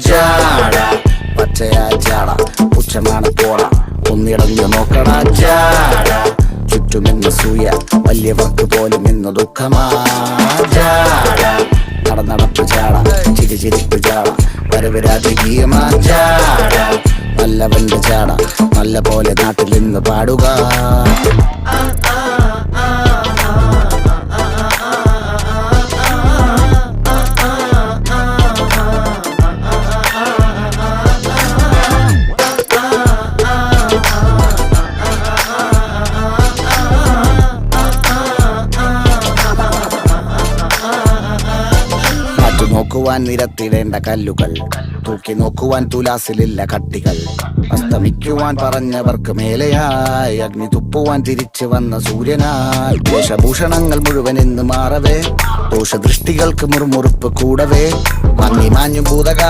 ജാട പച്ചയാ ജാട പുച്ഛമാണ് പോട ഒന്നിടഞ്ഞു നോക്കണ ജാട ചുറ്റുമെന്ന് സൂയ വലിയവർക്ക് പോലും ഇന്ന് ദുഃഖമാ ജാട നടപ്പ് ജാട ചിരിപ്പ് ജാട വരവ് രാജകീയമാ ജാട നല്ലവന്റെ ജാട നല്ല പോലെ നാട്ടിൽ നിന്ന് പാടുക. നോക്കുവാൻ നിരത്തിടേണ്ട കല്ലുകൾ, തൂക്കി നോക്കുവാൻ തുലാസിലില്ല കട്ടികൾ, അസ്തമിക്കുവാൻ പറഞ്ഞവർക്ക് മേലെയായി അഗ്നി തുപ്പുവാൻ തിരിച്ചു വന്ന സൂര്യനായി വേഷഭൂഷണങ്ങൾ മുഴുവൻ ഇന്ന് മാറവേ ദോഷദൃഷ്ടികൾക്ക് മുറുമുറുപ്പ് കൂടവേ മങ്ങി മാഞ്ഞു ഭൂതകാ